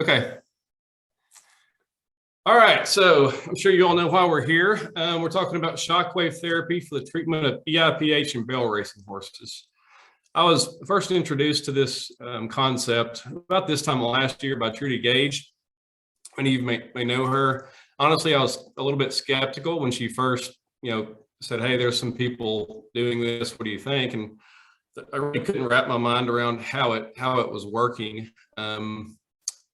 Okay. All right, so I'm sure you all know why we're here. We're talking about shockwave therapy for the treatment of EIPH and barrel racing horses. I was first introduced to this concept about this time last year by Trudy Gage. Many of you may know her. Honestly, I was a little bit skeptical when she first, said, "Hey, there's some people doing this. What do you think?" And I really couldn't wrap my mind around how it was working.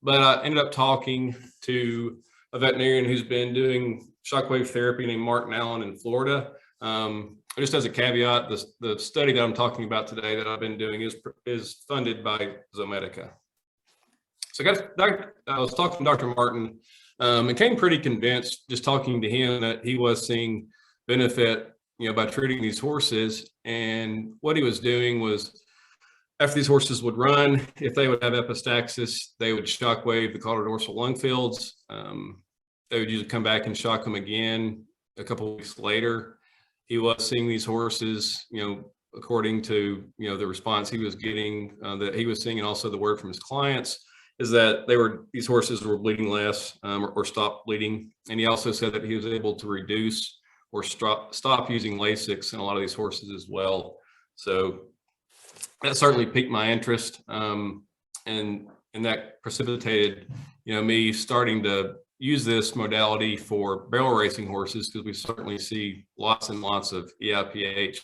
But I ended up talking to a veterinarian who's been doing shockwave therapy named Martin Allen in Florida. Just as a caveat, the study that I'm talking about today that I've been doing is funded by Zomedica. So I was talking to Dr. Martin and came pretty convinced just talking to him that he was seeing benefit, by treating these horses. And what he was doing was, after these horses would run, if they would have epistaxis, they would shockwave the caudal-dorsal lung fields. They would usually come back and shock them again a couple of weeks later. He was seeing these horses, according to, the response he was getting, that he was seeing, and also the word from his clients, is that these horses were bleeding less or stopped bleeding. And he also said that he was able to reduce or stop using Lasix in a lot of these horses as well. So that certainly piqued my interest, and that precipitated, me starting to use this modality for barrel racing horses, because we certainly see lots and lots of EIPH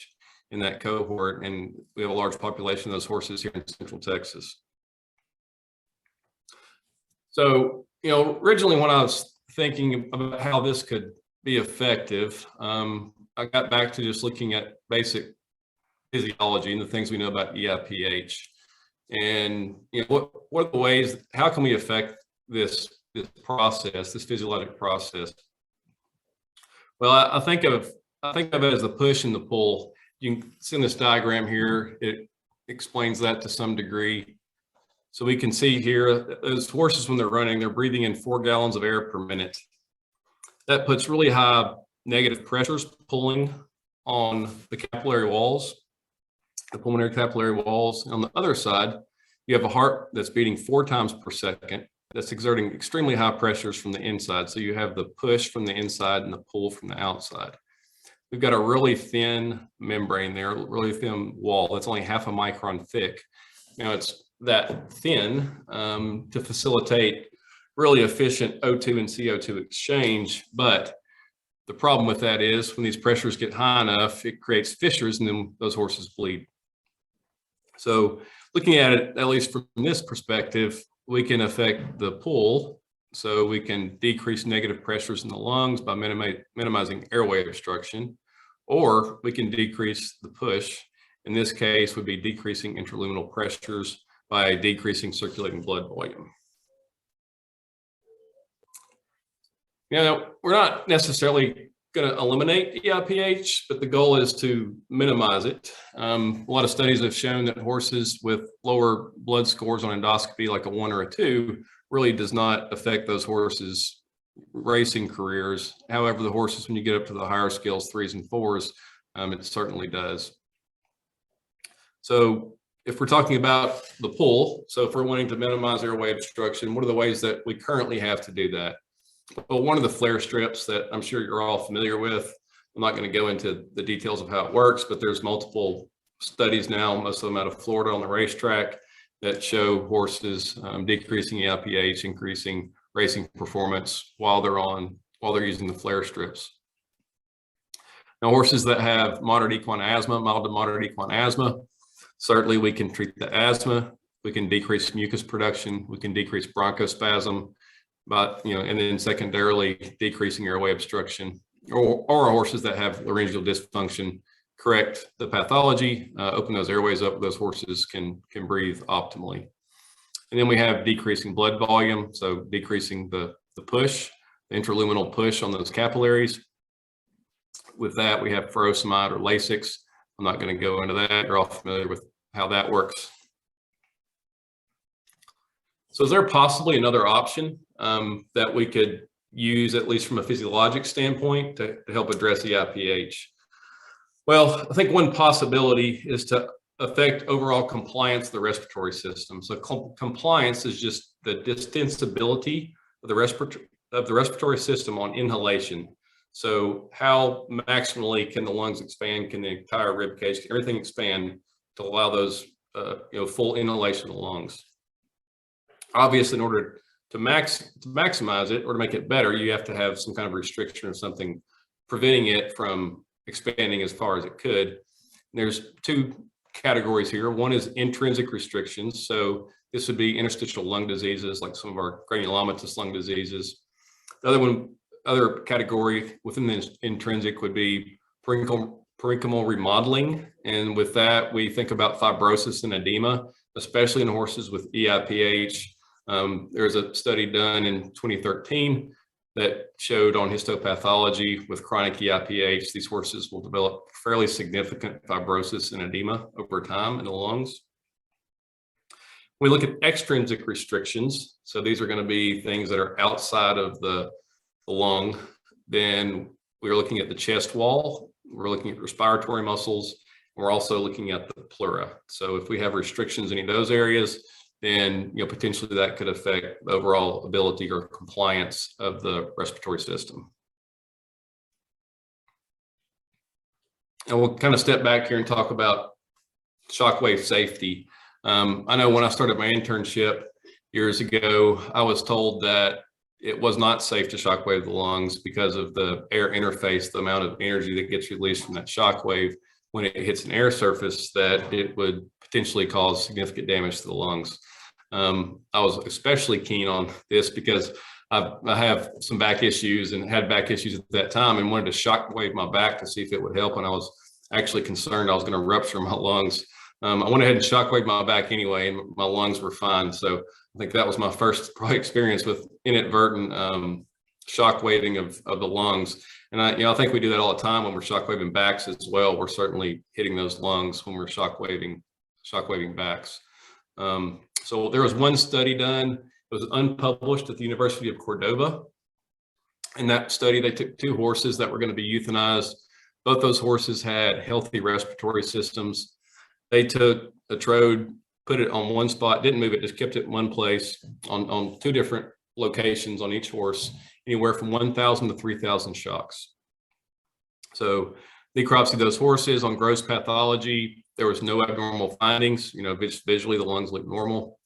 in that cohort, and we have a large population of those horses here in Central Texas. So, originally when I was thinking about how this could be effective, I got back to just looking at basic physiology and the things we know about EIPH, and what are the ways, how can we affect this process, this physiologic process? Well, I think of it as the push and the pull. You can see in this diagram here, it explains that to some degree. So we can see here, those horses, when they're running, they're breathing in 4 gallons of air per minute. That puts really high negative pressures pulling on the capillary walls, the pulmonary capillary walls. On the other side, you have a heart that's beating 4 times per second. That's exerting extremely high pressures from the inside. So you have the push from the inside and the pull from the outside. We've got a really thin membrane there, really thin wall that's only half a micron thick. It's that thin to facilitate really efficient O2 and CO2 exchange. But the problem with that is when these pressures get high enough, it creates fissures, and then those horses bleed. So looking at it, at least from this perspective, we can affect the pull. So we can decrease negative pressures in the lungs by minimizing airway obstruction, or we can decrease the push. In this case, would be decreasing intraluminal pressures by decreasing circulating blood volume. We're not necessarily going to eliminate EIPH, but the goal is to minimize it. A lot of studies have shown that horses with lower blood scores on endoscopy, like a 1 or a 2, really does not affect those horses' racing careers. However, the horses, when you get up to the higher scales, 3s and 4s, it certainly does. So if we're talking about the pull, so if we're wanting to minimize airway obstruction, what are the ways that we currently have to do that? Well, one of the flare strips that I'm sure you're all familiar with, I'm not going to go into the details of how it works, but there's multiple studies now, most of them out of Florida on the racetrack, that show horses decreasing EIPH, increasing racing performance while they're using the flare strips. Now, horses that have moderate equine asthma, mild to moderate equine asthma, certainly we can treat the asthma, we can decrease mucus production, we can decrease bronchospasm, but and then secondarily decreasing airway obstruction, or horses that have laryngeal dysfunction, correct the pathology, open those airways up, those horses can breathe optimally. And then we have decreasing blood volume, so decreasing the push, the intraluminal push on those capillaries. With that, we have furosemide or Lasix. I'm not going to go into that. You're all familiar with how that works. So is there possibly another option that we could use, at least from a physiologic standpoint, to help address EIPH? Well, I think one possibility is to affect overall compliance of the respiratory system. So compliance is just the distensibility of the respiratory system on inhalation. So how maximally can the lungs expand? Can the entire rib cage, can everything expand to allow those full inhalation of the lungs? Obviously, in order to maximize it or to make it better, you have to have some kind of restriction or something preventing it from expanding as far as it could. And there's two categories here. One is intrinsic restrictions. So this would be interstitial lung diseases, like some of our granulomatous lung diseases. The other category within the intrinsic would be parenchymal remodeling. And with that, we think about fibrosis and edema, especially in horses with EIPH. There's a study done in 2013 that showed on histopathology with chronic EIPH, these horses will develop fairly significant fibrosis and edema over time in the lungs. We look at extrinsic restrictions. So these are going to be things that are outside of the lung. Then we're looking at the chest wall. We're looking at respiratory muscles. We're also looking at the pleura. So if we have restrictions in any of those areas, then potentially that could affect the overall ability or compliance of the respiratory system. And we'll kind of step back here and talk about shockwave safety. I know when I started my internship years ago, I was told that it was not safe to shockwave the lungs because of the air interface, the amount of energy that gets released from that shockwave when it hits an air surface, that it would potentially cause significant damage to the lungs. I was especially keen on this because I have some back issues and had back issues at that time and wanted to shockwave my back to see if it would help. And I was actually concerned I was going to rupture my lungs. I went ahead and shockwaved my back anyway, and my lungs were fine. So I think that was my first probably experience with inadvertent shockwaving of the lungs. And I think we do that all the time when we're shockwaving backs as well. We're certainly hitting those lungs when we're shockwaving backs. So there was one study done. It was unpublished at the University of Cordoba. In that study, they took two horses that were going to be euthanized. Both those horses had healthy respiratory systems. They took a trode, put it on one spot, didn't move it, just kept it in one place on two different locations on each horse, anywhere from 1,000 to 3,000 shocks. So necropsy those horses on gross pathology. There was no abnormal findings. Visually the lungs looked normal.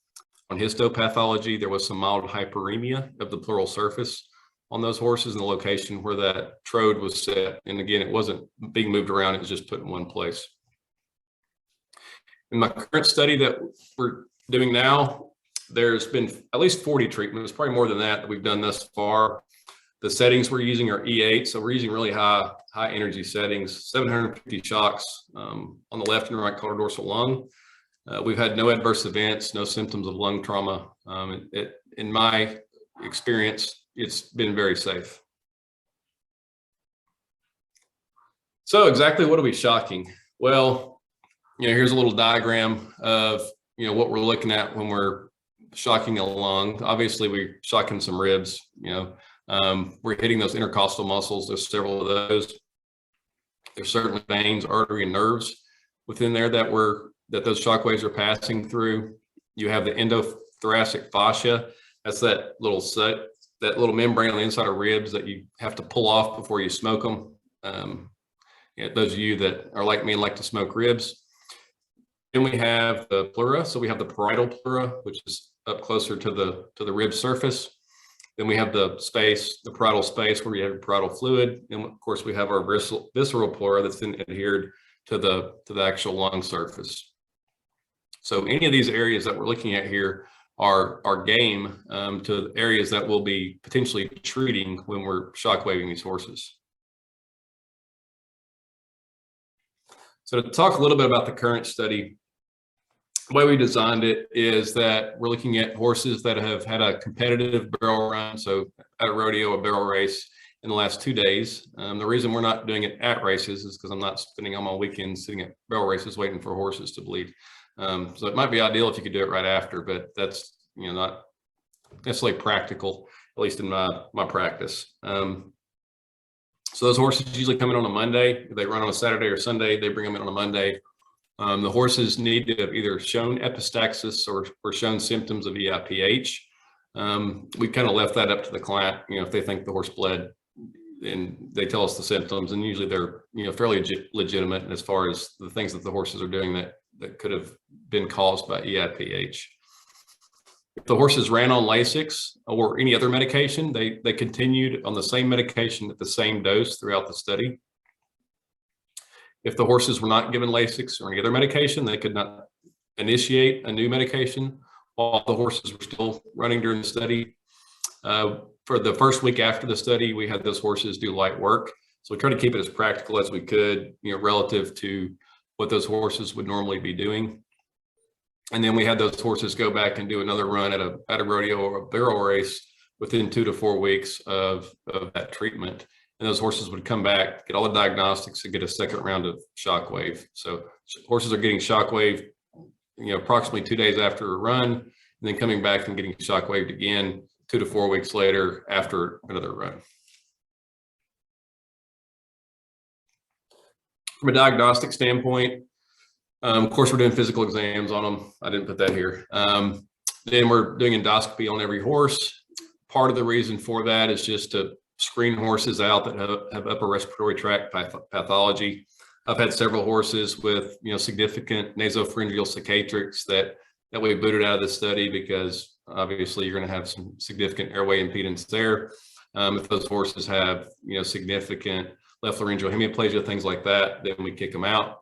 On histopathology, there was some mild hyperemia of the pleural surface on those horses in the location where that trode was set. And again, it wasn't being moved around, it was just put in one place. In my current study that we're doing now, there's been at least 40 treatments, probably more than that we've done thus far. The settings we're using are E8, so we're using really high energy settings, 750 shocks on the left and right dorsal lung. We've had no adverse events, no symptoms of lung trauma. In my experience, it's been very safe. So exactly what are we shocking? Well, here's a little diagram of what we're looking at when we're shocking a lung. Obviously, we're shocking some ribs. We're hitting those intercostal muscles. There's several of those. There's certainly veins, artery, and nerves within there that those shockwaves are passing through. You have the endothoracic fascia. That's that little membrane on the inside of ribs that you have to pull off before you smoke them. Those of you that are like me and like to smoke ribs. Then we have the pleura. So we have the parietal pleura, which is up closer to the rib surface. Then we have the parietal space where we have parietal fluid. And of course we have our visceral pleura that's then adhered to the actual lung surface. So any of these areas that we're looking at here are game to areas that we'll be potentially treating when we're shockwaving these horses. So to talk a little bit about the current study, the way we designed it is that we're looking at horses that have had a competitive barrel run, so at a rodeo, a barrel race in the last 2 days. The reason we're not doing it at races is because I'm not spending all my weekends sitting at barrel races waiting for horses to bleed. So it might be ideal if you could do it right after, but that's not necessarily practical, at least in my practice. So those horses usually come in on a Monday. If they run on a Saturday or Sunday, they bring them in on a Monday. The horses need to have either shown epistaxis or shown symptoms of EIPH. We kind of left that up to the client. If they think the horse bled, and they tell us the symptoms, and usually they're fairly legitimate as far as the things that the horses are doing that could have been caused by EIPH. If the horses ran on Lasix or any other medication, they continued on the same medication at the same dose throughout the study. If the horses were not given Lasix or any other medication, they could not initiate a new medication while the horses were still running during the study. For the first week after the study, we had those horses do light work. So we tried to keep it as practical as we could, relative to what those horses would normally be doing. And then we had those horses go back and do another run at a rodeo or a barrel race within 2 to 4 weeks of that treatment. And those horses would come back, get all the diagnostics, and get a second round of Shockwave. So horses are getting Shockwave, approximately 2 days after a run, and then coming back and getting Shockwaved again 2 to 4 weeks later after another run. From a diagnostic standpoint, of course, we're doing physical exams on them. I didn't put that here. Then we're doing endoscopy on every horse. Part of the reason for that is just to screen horses out that have upper respiratory tract pathology. I've had several horses with significant nasopharyngeal cicatrix that we booted out of the study because obviously you're going to have some significant airway impedance there. If those horses have significant left laryngeal hemiplasia, things like that, then we kick them out.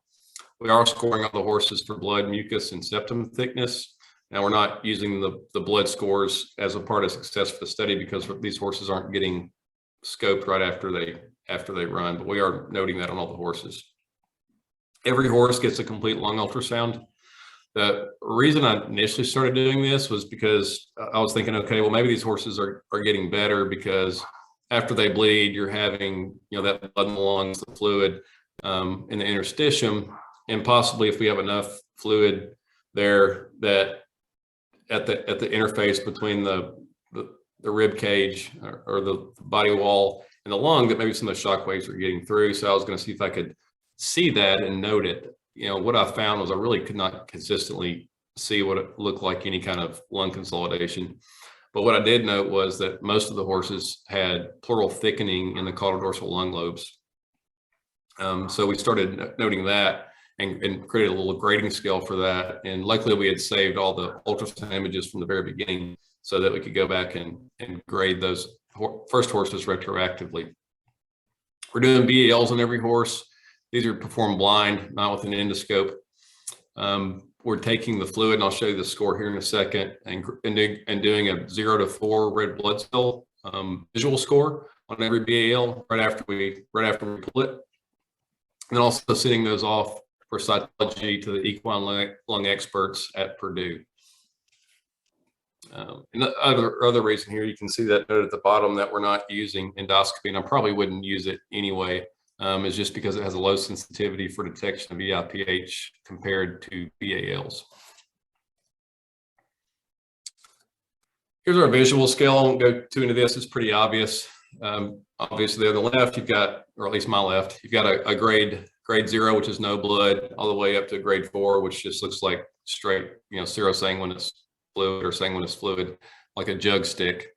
We are scoring all the horses for blood, mucus, and septum thickness. Now we're not using the blood scores as a part of success for the study because these horses aren't getting scoped right after they run, but we are noting that on all the horses. Every horse gets a complete lung ultrasound. The reason I initially started doing this was because I was thinking, okay, well, maybe these horses are getting better because after they bleed, you're having that blood in the lungs, the fluid in the interstitium, and possibly if we have enough fluid there that at the interface between the rib cage or the body wall and the lung, that maybe some of the shock waves are getting through. So I was going to see if I could see that and note it. What I found was I really could not consistently see what it looked like any kind of lung consolidation. But what I did note was that most of the horses had pleural thickening in the caudal-dorsal lung lobes. So we started noting that and created a little grading scale for that. And luckily we had saved all the ultrasound images from the very beginning so that we could go back and grade those first horses retroactively. We're doing BALs on every horse. These are performed blind, not with an endoscope. We're taking the fluid, and I'll show you the score here in a second, and doing a 0 to 4 red blood cell visual score on every BAL right after we pull it, and then also sending those off for cytology to the equine lung experts at Purdue. And the other reason here, you can see that note at the bottom that we're not using endoscopy, and I probably wouldn't use it anyway, is just because it has a low sensitivity for detection of EIPH compared to BALs. Here's our visual scale. I won't go too into this. It's pretty obvious. Obviously on the left, you've got, or at least my left, you've got a grade 0, which is no blood, all the way up to grade 4, which just looks like straight, serosanguinous fluid or sanguinous fluid, like a jug stick.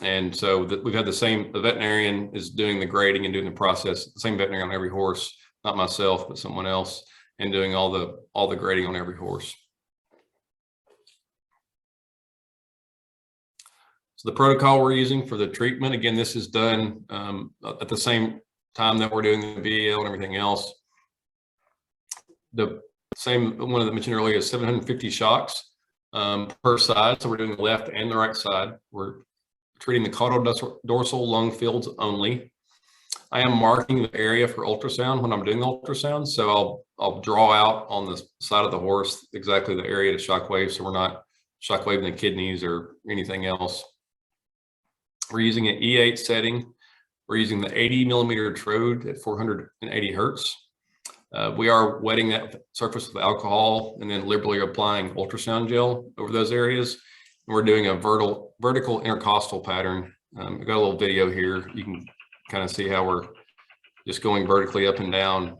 And so we've had the veterinarian is doing the grading and doing the process, the same veterinarian on every horse, not myself, but someone else, and doing all the grading on every horse. So the protocol we're using for the treatment, again, this is done at the same time that we're doing the BAL and everything else. The same one that I mentioned earlier is 750 shocks per side. So we're doing the left and the right side. We're treating the caudal-dorsal lung fields only. I am marking the area for ultrasound when I'm doing the ultrasound. So I'll draw out on the side of the horse exactly the area to shockwave, so we're not shockwaving the kidneys or anything else. We're using an E8 setting. We're using the 80 millimeter trode at 480 hertz. We are wetting that surface with alcohol and then liberally applying ultrasound gel over those areas. And we're doing a vertical intercostal pattern. I've got a little video here. You can kind of see how we're just going vertically up and down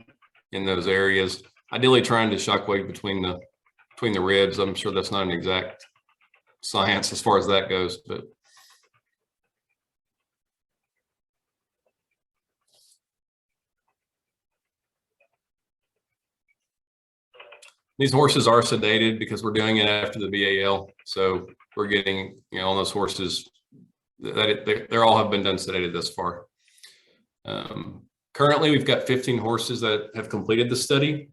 in those areas. ideally trying to shockwave between the ribs. I'm sure that's not an exact science as far as that goes, but these horses are sedated because we're doing it after the BAL. So we're getting, on those horses they all have been done sedated thus far. Currently, we've got 15 horses that have completed the study.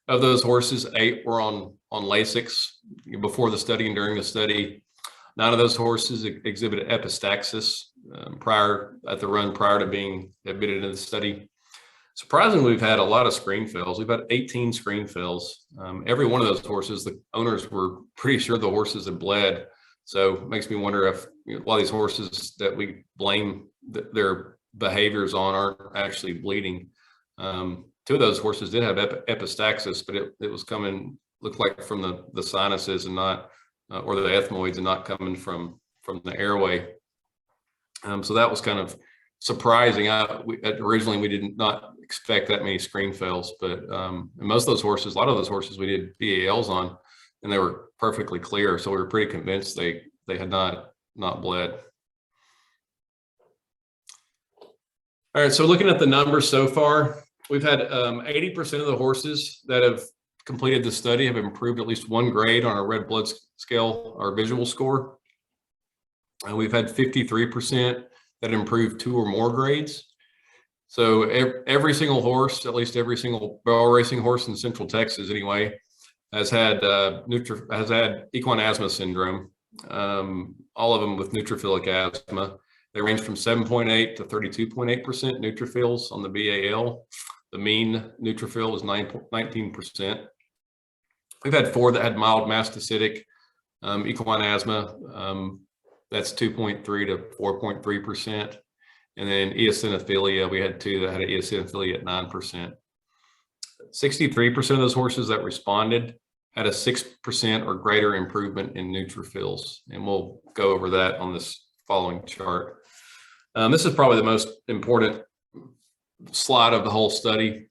Of those horses, 8 were on Lasix before the study and during the study. 9 of those horses exhibited epistaxis prior to being admitted into the study. Surprisingly, we've had a lot of screen fails. We've had 18 screen fails. Every one of those horses, the owners were pretty sure the horses had bled. So it makes me wonder if a lot of these horses that we blame their behaviors on aren't actually bleeding. 2 of those horses did have epistaxis, but it was looked like from the sinuses and not, or the ethmoids, and not coming from the airway. So that was kind of surprising. Originally we did not expect that many screen fails, but most of those horses, a lot of those horses we did BALs on, and they were perfectly clear. So we were pretty convinced they had not bled. All right, so looking at the numbers so far, we've had 80% of the horses that have completed the study have improved at least 1 grade on our red blood scale, our visual score. And we've had 53% that improved 2 or more grades. So every single horse, at least every single barrel racing horse in Central Texas anyway, has had equine asthma syndrome. All of them with neutrophilic asthma. They range from 7.8 to 32.8% neutrophils on the BAL. The mean neutrophil is 19%. We've had 4 that had mild mastocytic equine asthma. That's 2.3 to 4.3%. And then eosinophilia, we had 2 that had an eosinophilia at 9%. 63% of those horses that responded had a 6% or greater improvement in neutrophils. And we'll go over that on this following chart. This is probably the most important slide of the whole study.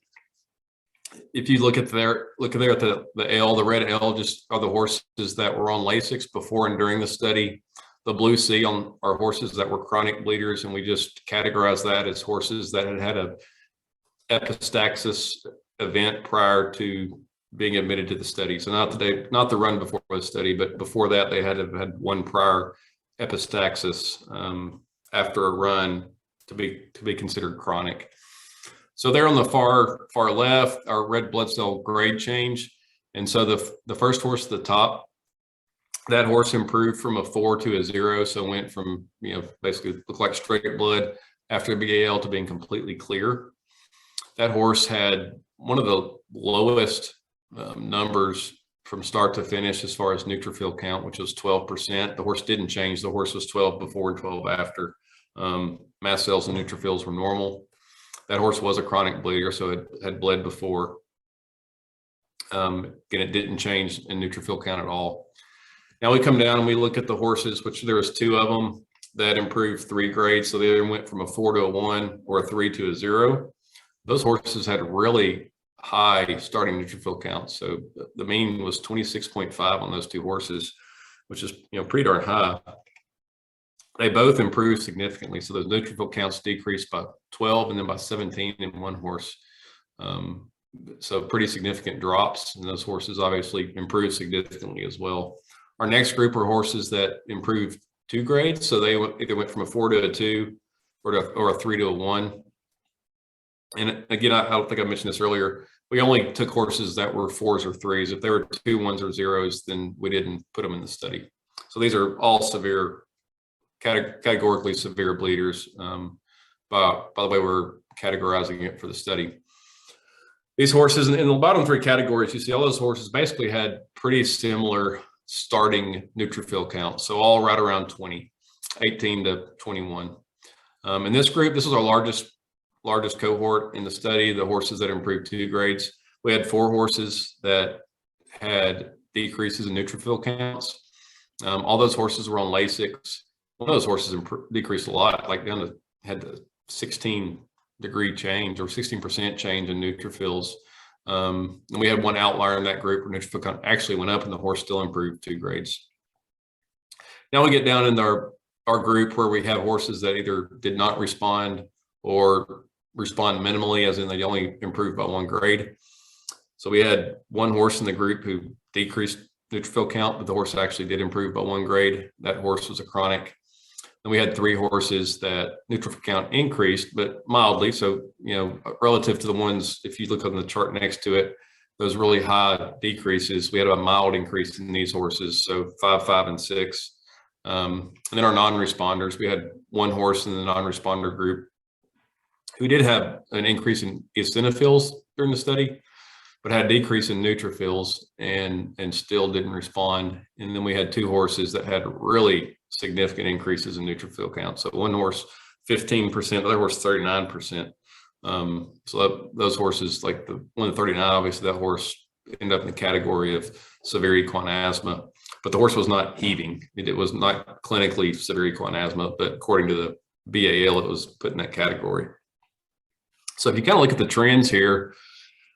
If you look at there at the L, the red L just are the horses that were on Lasix before and during the study. The blue C on our horses that were chronic bleeders, and we just categorize that as horses that had a epistaxis event prior to being admitted to the study. So not the run before the study, but before that they had had 1 prior epistaxis after a run to be considered chronic. So there on the far left, our red blood cell grade change. And so the first horse at the top, that horse improved from a 4 to a 0. So went from, basically looked like straight blood after BAL to being completely clear. That horse had one of the lowest numbers from start to finish as far as neutrophil count, which was 12%. The horse didn't change. The horse was 12 before and 12 after. Mast cells and neutrophils were normal. That horse was a chronic bleeder, so it had bled before. Again, it didn't change in neutrophil count at all. Now we come down and we look at the horses, which there was 2 of them that improved 3 grades. So they either went from a 4 to a 1 or a 3 to a 0. Those horses had really high starting neutrophil counts. So the mean was 26.5 on those 2 horses, which is pretty darn high. They both improved significantly. So those neutrophil counts decreased by 12 and then by 17 in one horse. So pretty significant drops, and those horses obviously improved significantly as well. Our next group are horses that improved 2 grades. So they either went from a 4 to a 2 or a 3 to a 1. And again, I don't think I mentioned this earlier. We only took horses that were 4s or 3s. If they were 2, 1s, or 0s, then we didn't put them in the study. So these are all severe, categorically severe bleeders. By the way, we're categorizing it for the study. These horses in the bottom 3 categories, you see all those horses basically had pretty similar starting neutrophil counts. So all right around 20, 18 to 21. In this group, this is our largest cohort in the study, the horses that improved 2 grades. We had 4 horses that had decreases in neutrophil counts. All those horses were on Lasix. One of those horses decreased a lot, like had the 16-degree change or 16% change in neutrophils And we had one outlier in that group where neutrophil count actually went up and the horse still improved 2 grades. Now we get down in our group where we have horses that either did not respond or respond minimally, as in they only improved by 1 grade. So we had one horse in the group who decreased neutrophil count, but the horse actually did improve by 1 grade. That horse was a chronic. And we had 3 horses that neutrophil count increased, but mildly. So, relative to the ones, if you look on the chart next to it, those really high decreases, we had a mild increase in these horses. So 5, 5, and 6. And then our non-responders, we had one horse in the non-responder group who did have an increase in eosinophils during the study, but had a decrease in neutrophils and still didn't respond. And then we had 2 horses that had really significant increases in neutrophil count. So one horse 15%, the other horse 39%. So those horses, like the one at 39, obviously that horse ended up in the category of severe equine asthma, but the horse was not heaving. It was not clinically severe equine asthma, but according to the BAL, it was put in that category. So if you kind of look at the trends here,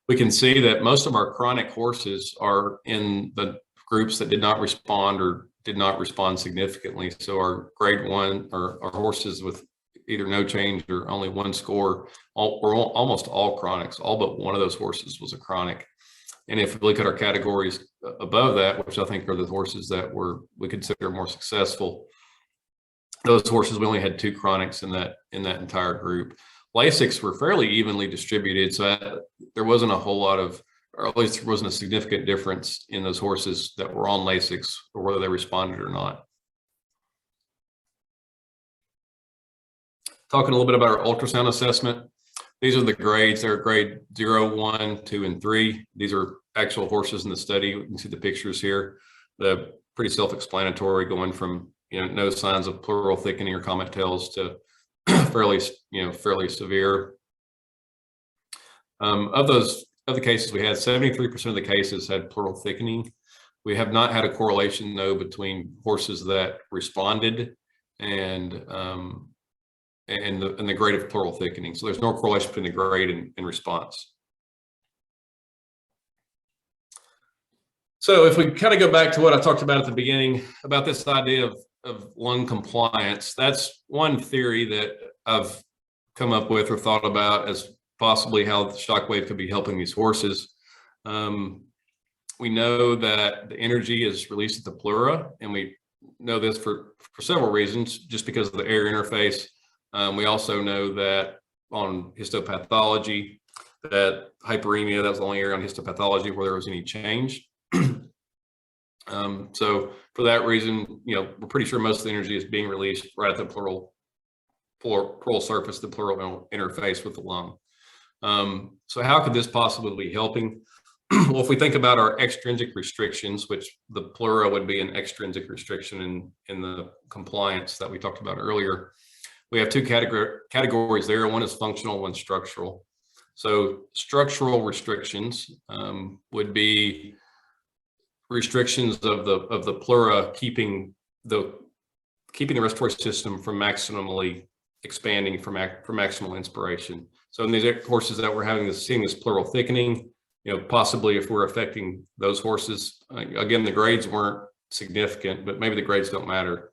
we can see that most of our chronic horses are in the groups that did not respond or did not respond significantly. So our grade 1, or our horses with either no change or only 1 score, were almost all chronics. All but one of those horses was a chronic. And if we look at our categories above that, which I think are the horses that we consider more successful, those horses, we only had 2 chronics in that entire group. Lasix were fairly evenly distributed, so there wasn't a whole lot of, or at least there wasn't a significant difference in those horses that were on Lasix or whether they responded or not. Talking a little bit about our ultrasound assessment. These are the grades. They're grade 0, 1, 2, and 3. These are actual horses in the study. You can see the pictures here. They're pretty self-explanatory, going from no signs of pleural thickening or comet tails to fairly severe. Of the cases we had, 73% of the cases had pleural thickening. We have not had a correlation though between horses that responded and the grade of pleural thickening. So there's no correlation between the grade and response. So if we kind of go back to what I talked about at the beginning about this idea of lung compliance, that's one theory that I've come up with or thought about as possibly how the Shockwave could be helping these horses. We know that the energy is released at the pleura, and we know this for several reasons, just because of the air interface. We also know that on histopathology, that hyperemia, that was the only area on histopathology where there was any change. So for that reason, we're pretty sure most of the energy is being released right at the pleural surface, the pleural interface with the lung. So how could this possibly be helping? Well, if we think about our extrinsic restrictions, which the pleura would be an extrinsic restriction in the compliance that we talked about earlier, we have 2 categories there. One is functional, one structural. So structural restrictions would be restrictions of the pleura keeping the respiratory system from maximally expanding for maximal inspiration. So in these horses that we're seeing this pleural thickening, possibly if we're affecting those horses, again, the grades weren't significant, but maybe the grades don't matter.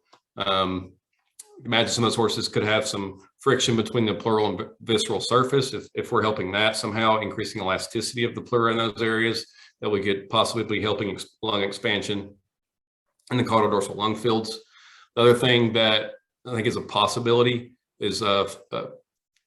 Imagine some of those horses could have some friction between the pleural and visceral surface. If we're helping that somehow, increasing elasticity of the pleura in those areas, that we could possibly be helping lung expansion in the caudal-dorsal lung fields. The other thing that I think is a possibility is that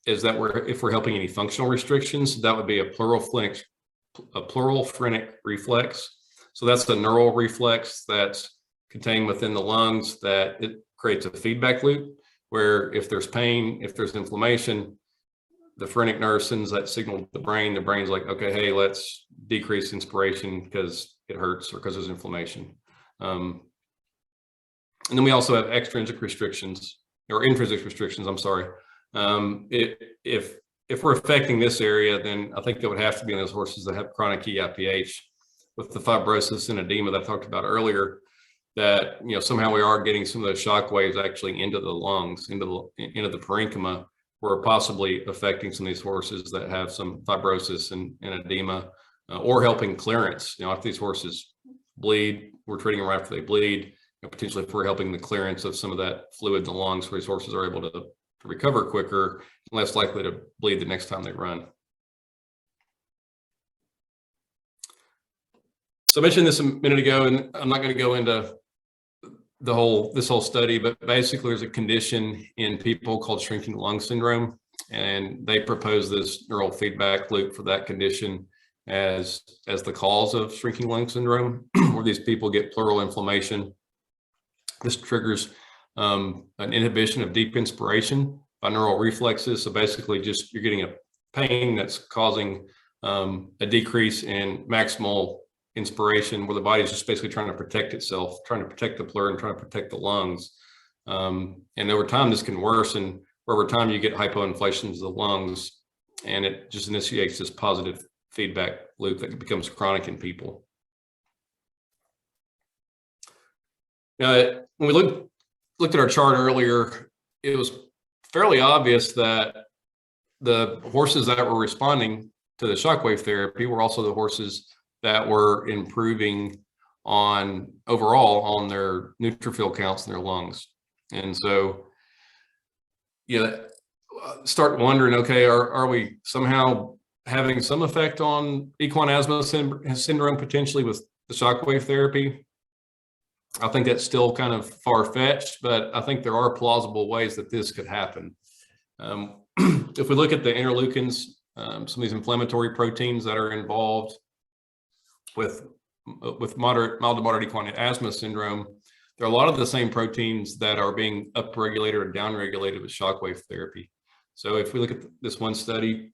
if we're helping any functional restrictions, that would be a pleural phrenic reflex. So that's the neural reflex that's contained within the lungs, that it creates a feedback loop where if there's pain, if there's inflammation, the phrenic nerve sends that signal to the brain. The brain's like, okay, hey, let's decrease inspiration because it hurts or because there's inflammation. And then we also have extrinsic restrictions or intrinsic restrictions, I'm sorry. If we're affecting this area, then I think it would have to be in those horses that have chronic EIPH with the fibrosis and edema that I talked about earlier, that somehow we are getting some of those shock waves actually into the lungs, into the parenchyma. We're possibly affecting some of these horses that have some fibrosis and edema. or helping clearance. If these horses bleed, we're treating them right after they bleed. Potentially if we're helping the clearance of some of that fluid in the lungs, where these horses are able to recover quicker and less likely to bleed the next time they run. So I mentioned this a minute ago, and I'm not going to go into this whole study, but basically there's a condition in people called shrinking lung syndrome, and they propose this neural feedback loop for that condition as the cause of shrinking lung syndrome, where these people get pleural inflammation. This triggers an inhibition of deep inspiration by neural reflexes. So basically just you're getting a pain that's causing a decrease in maximal inspiration, where the body is just basically trying to protect itself, trying to protect the pleural and trying to protect the lungs. And over time, this can worsen, where over time you get hypoinflations of the lungs, and it just initiates this positive feedback loop that becomes chronic in people. Now, when we looked at our chart earlier, it was fairly obvious that the horses that were responding to the shockwave therapy were also the horses that were improving overall on their neutrophil counts in their lungs. And so, start wondering, okay, are we somehow having some effect on equine asthma syndrome potentially with the shockwave therapy? I think that's still kind of far-fetched, but I think there are plausible ways that this could happen. If we look at the interleukins, some of these inflammatory proteins that are involved with mild to moderate equine asthma syndrome, there are a lot of the same proteins that are being upregulated or downregulated with shockwave therapy. So if we look at this one study,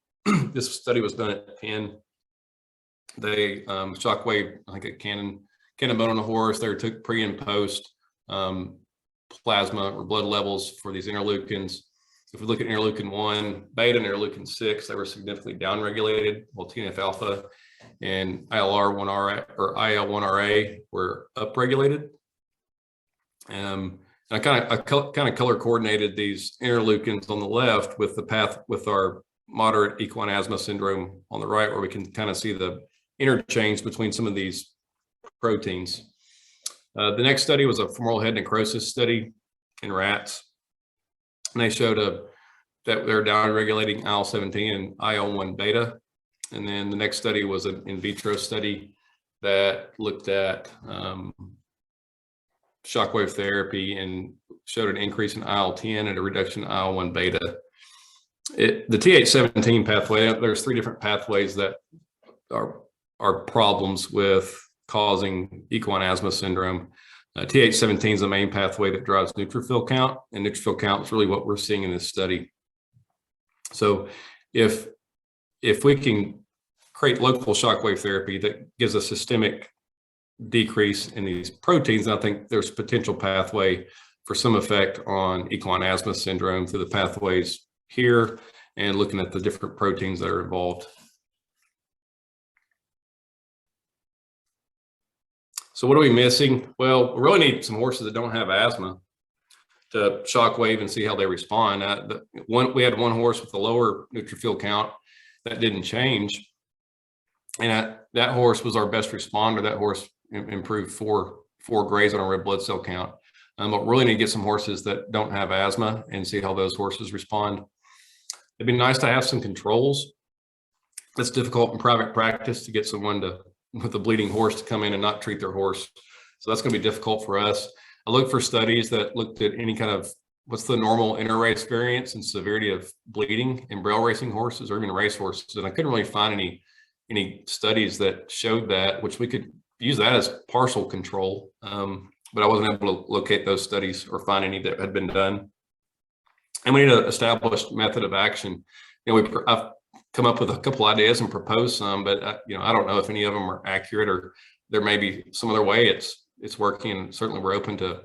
this study was done at Penn. They shockwave, I think, at Cannonbone on a horse. They took pre and post plasma or blood levels for these interleukins. If we look at interleukin 1 beta and interleukin 6, they were significantly downregulated, while TNF alpha and IL-1RA IL-1RA were upregulated. And I kind of color coordinated these interleukins on the left with with our moderate equine asthma syndrome on the right, where we can kind of see the interchange between some of these proteins. The next study was a femoral head necrosis study in rats, and they showed that they're downregulating IL-17 and IL-1 beta. And then the next study was an in vitro study that looked at shockwave therapy and showed an increase in IL-10 and a reduction in IL-1 beta. The Th17 pathway, there's 3 different pathways that are problems with causing equine asthma syndrome. Th17 is the main pathway that drives neutrophil count, and neutrophil count is really what we're seeing in this study. So if we can create local shockwave therapy that gives a systemic decrease in these proteins, I think there's potential pathway for some effect on equine asthma syndrome through the pathways here and looking at the different proteins that are involved. So what are we missing? Well, we really need some horses that don't have asthma to shockwave and see how they respond. We had one horse with a lower neutrophil count that didn't change, and that horse was our best responder. That horse improved four grays on our red blood cell count. But we really need to get some horses that don't have asthma and see how those horses respond. It'd be nice to have some controls. It's difficult in private practice to get someone with a bleeding horse to come in and not treat their horse. So that's going to be difficult for us. I looked for studies that looked at any kind of what's the normal inter-race variance and severity of bleeding in braille racing horses or even race horses. And I couldn't really find any studies that showed that, which we could use that as partial control. But I wasn't able to locate those studies or find any that had been done. And we need an established method of action. I've come up with a couple ideas and proposed some, but I don't know if any of them are accurate, or there may be some other way it's working. And certainly we're open to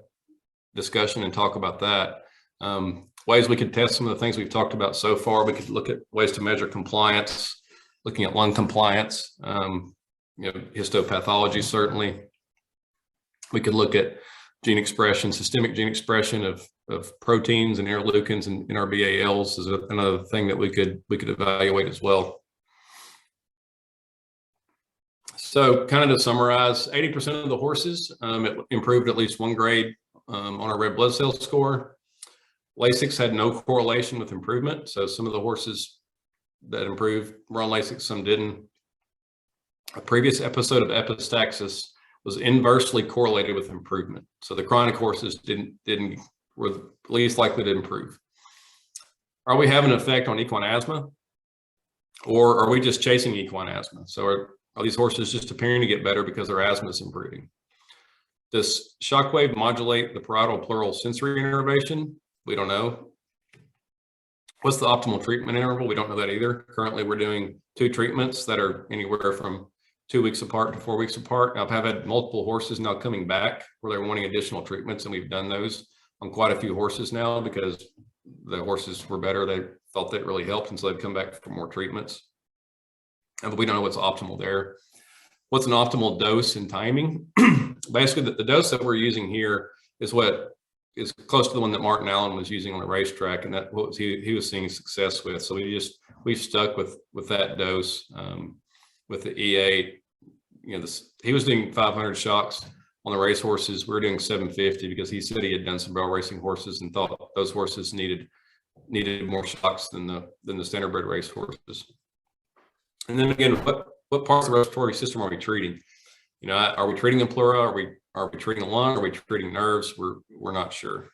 discussion and talk about that. Ways we could test some of the things we've talked about so far. We could look at ways to measure compliance, looking at lung compliance, histopathology, certainly. We could look at gene expression, systemic gene expression of proteins and interleukins and NRBALs is another thing that we could evaluate as well. So kind of to summarize, 80% of the horses it improved at least 1 grade on our red blood cell score. Lasix had no correlation with improvement. So some of the horses that improved were on Lasix, some didn't. A previous episode of epistaxis was inversely correlated with improvement. So the chronic horses were least likely to improve. Are we having an effect on equine asthma? Or are we just chasing equine asthma? So are these horses just appearing to get better because their asthma is improving? Does Shockwave modulate the parietal pleural sensory innervation? We don't know. What's the optimal treatment interval? We don't know that either. Currently, we're doing 2 treatments that are anywhere from 2 weeks apart to 4 weeks apart. Now, I've had multiple horses now coming back where they're wanting additional treatments, and we've done those on quite a few horses now because the horses were better. They felt that really helped, and so they've come back for more treatments. But we don't know what's optimal there. What's an optimal dose and timing? Basically, the dose that we're using here is what is close to the one that Martin Allen was using on the racetrack, and that what he was seeing success with. So we've stuck with that dose with the E8. You know, he was doing 500 shocks on the race horses. We're doing 750 because he said he had done some barrel racing horses and thought those horses needed more shocks than the standardbred race horses. And then again, what parts of the respiratory system are we treating? You know, are we treating the pleura? Are we treating the lung? Are we treating nerves? We're not sure.